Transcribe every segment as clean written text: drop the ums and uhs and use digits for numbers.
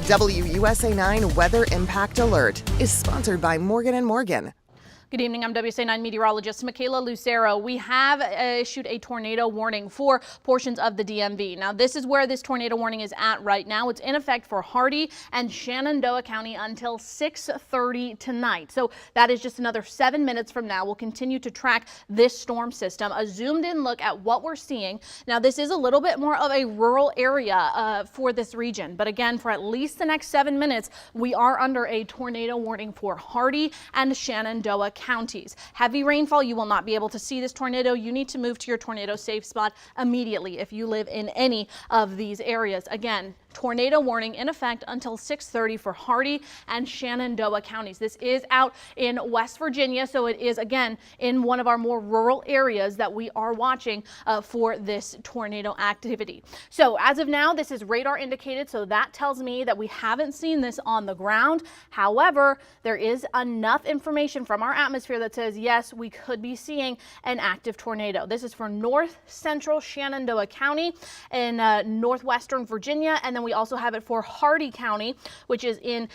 WUSA 9 Weather Impact Alert is sponsored by Morgan & Morgan. Good evening, I'm WUSA 9 meteorologist Michaela Lucero. We have issued a tornado warning for portions of the DMV. Now, this is where this tornado warning is at right now. It's in effect for Hardee and Shenandoah County until 6:30 tonight. So that is just another 7 minutes from now. We'll continue to track this storm system. A zoomed in look at what we're seeing. Now, this is a little bit more of a rural area for this region. But again, for at least the next 7 minutes, we are under a tornado warning for Hardee and Shenandoah counties. Heavy rainfall, you will not be able to see this tornado. You need to move to your tornado safe spot immediately if you live in any of these areas. Again, tornado warning in effect until 6:30 for Hardee and Shenandoah counties. This is out in West Virginia, so it is again in one of our more rural areas that we are watching for this tornado activity. So as of now, this is radar indicated, so that tells me that we haven't seen this on the ground. However, there is enough information from our atmosphere that says yes, we could be seeing an active tornado. This is for north central Shenandoah County in northwestern Virginia, and then we also have it for Hardee County, which is in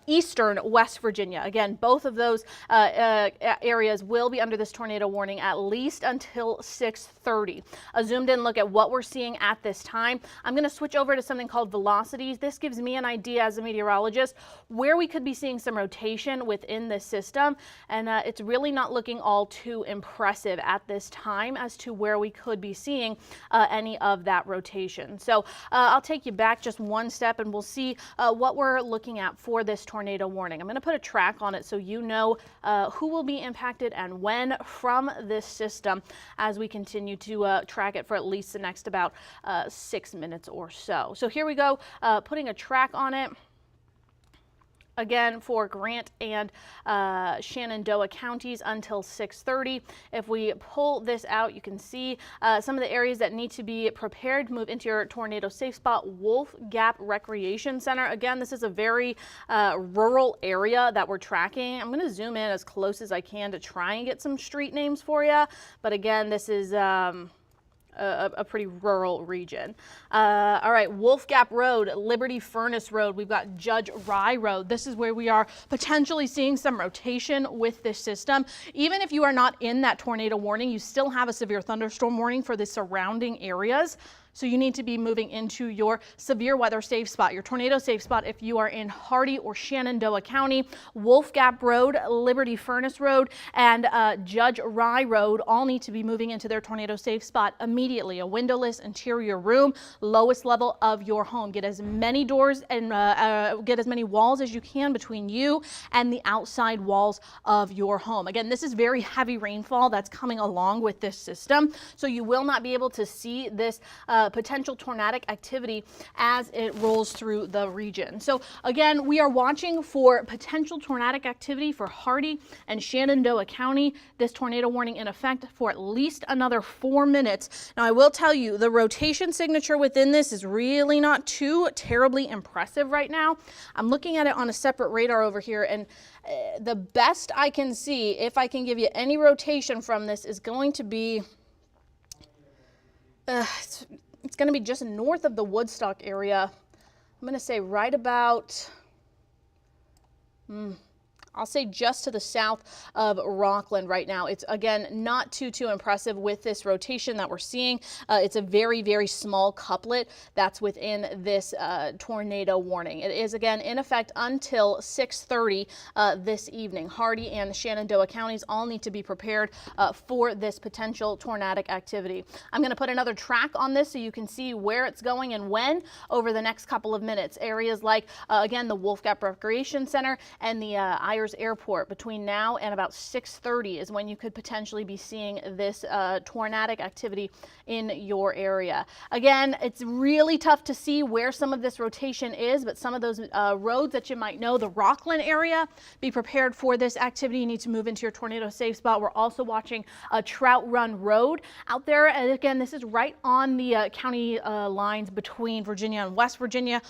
eastern West Virginia. Again, both of those areas will be under this tornado warning at least until 6:30. A zoomed in look at what we're seeing at this time. I'm going to switch over to something called velocities. This gives me an idea as a meteorologist where we could be seeing some rotation within this system, and it's really not looking all too impressive at this time as to where we could be seeing any of that rotation. So I'll take you back just one step and we'll see what we're looking at for this tornado warning. I'm going to put a track on it so you know who will be impacted and when from this system as we continue to track it for at least the next about 6 minutes or so. So here we go, putting a track on it. Again, for Grant and Shenandoah counties until 6:30. If we pull this out, you can see some of the areas that need to be prepared to move into your tornado safe spot. Wolf Gap Recreation Center. Again, this is a very rural area that we're tracking. I'm going to zoom in as close as I can to try and get some street names for you. But again, this is a pretty rural region. All right, Wolf Gap Road, Liberty Furnace Road. We've got Judge Rye Road. This is where we are potentially seeing some rotation with this system. Even if you are not in that tornado warning, you still have a severe thunderstorm warning for the surrounding areas. So you need to be moving into your severe weather safe spot, your tornado safe spot if you are in Hardee or Shenandoah County. Wolf Gap Road, Liberty Furnace Road, and Judge Rye Road all need to be moving into their tornado safe spot immediately. A windowless interior room, lowest level of your home. Get as many doors and get as many walls as you can between you and the outside walls of your home. Again, this is very heavy rainfall that's coming along with this system, so you will not be able to see this potential tornadic activity as it rolls through the region. So again, we are watching for potential tornadic activity for Hardee and Shenandoah County. This tornado warning in effect for at least another 4 minutes. Now, I will tell you the rotation signature within this is really not too terribly impressive right now. I'm looking at it on a separate radar over here, and the best I can see, if I can give you any rotation from this, is going to be it's going to be just north of the Woodstock area. I'm going to say right about, I'll say just to the south of Rockland right now. It's, again, not too impressive with this rotation that we're seeing. It's a very, very small couplet that's within this tornado warning. It is, again, in effect until 6:30 this evening. Hardee and Shenandoah counties all need to be prepared for this potential tornadic activity. I'm going to put another track on this so you can see where it's going and when over the next couple of minutes. Areas like, again, the Wolf Gap Recreation Center and the Airport. Between now and about 6:30 is when you could potentially be seeing this tornadic activity in your area. Again, it's really tough to see where some of this rotation is, but some of those roads that you might know, the Rockland area, be prepared for this activity. You need to move into your tornado safe spot. We're also watching a Trout Run Road out there. And again, this is right on the county lines between Virginia and West Virginia.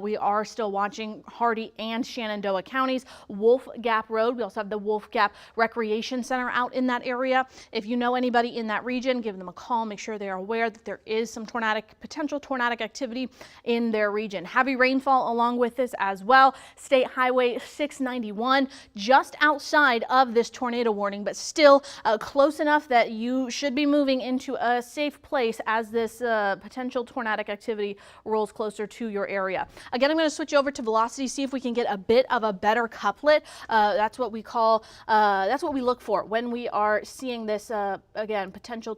We are still watching Hardee and Shenandoah counties. Wolf Gap Road. We also have the Wolf Gap Recreation Center out in that area. If you know anybody in that region, give them a call. Make sure they are aware that there is some potential tornadic activity in their region. Heavy rainfall along with this as well. State Highway 691 just outside of this tornado warning, but still close enough that you should be moving into a safe place as this potential tornadic activity rolls closer to your area. Again, I'm going to switch over to velocity, see if we can get a bit of a better couplet. That's what we call, that's what we look for when we are seeing this, again, potential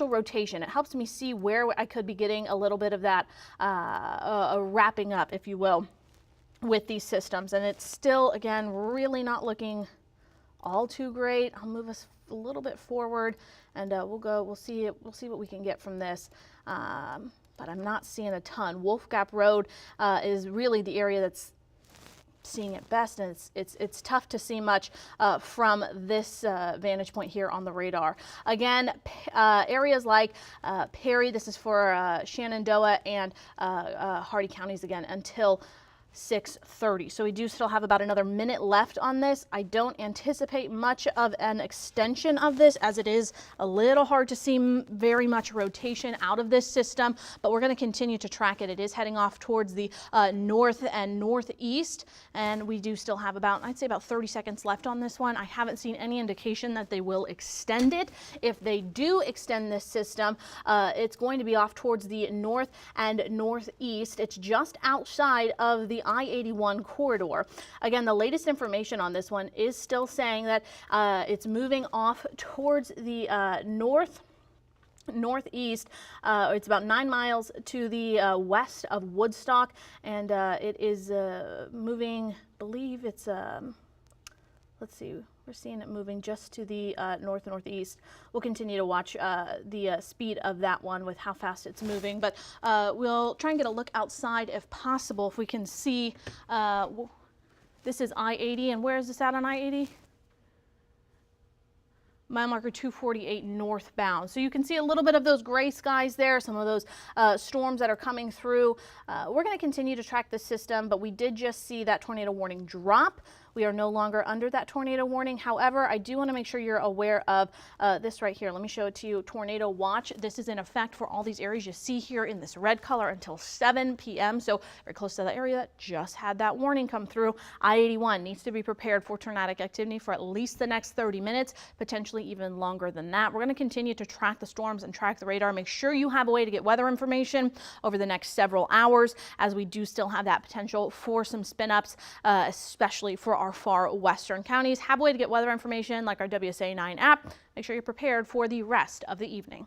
rotation. It helps me see where I could be getting a little bit of that wrapping up, if you will, with these systems. And it's still, again, really not looking all too great. I'll move us a little bit forward, and we'll see what we can get from this. But I'm not seeing a ton. Wolf Gap Road is really the area that's seeing it best, and it's tough to see much from this vantage point here on the radar. Again, areas like Perry, this is for Shenandoah and Hardee counties again until 6:30. So we do still have about another minute left on this. I don't anticipate much of an extension of this, as it is a little hard to see very much rotation out of this system, but we're going to continue to track it. It is heading off towards the north and northeast, and we do still have about, I'd say about 30 seconds left on this one. I haven't seen any indication that they will extend it. If they do extend this system, it's going to be off towards the north and northeast. It's just outside of the I-81 corridor. Again, the latest information on this one is still saying that it's moving off towards the northeast. It's about 9 miles to the west of Woodstock, and it is moving, I believe it's, let's see, we're seeing it moving just to the north and northeast. We'll continue to watch the speed of that one with how fast it's moving, but we'll try and get a look outside if possible, if we can see. This is I-80, and where is this at on I-80? Mile marker 248 northbound. So you can see a little bit of those gray skies there, some of those storms that are coming through. We're going to continue to track the system, but we did just see that tornado warning drop. We are no longer under that tornado warning. However, I do want to make sure you're aware of this right here. Let me show it to you. Tornado watch. This is in effect for all these areas you see here in this red color until 7 p.m. So very close to the area that just had that warning come through. I-81 needs to be prepared for tornadic activity for at least the next 30 minutes, potentially even longer than that. We're going to continue to track the storms and track the radar. Make sure you have a way to get weather information over the next several hours, as we do still have that potential for some spin-ups, especially for our far western counties. Have a way to get weather information like our WSA 9 app. Make sure you're prepared for the rest of the evening.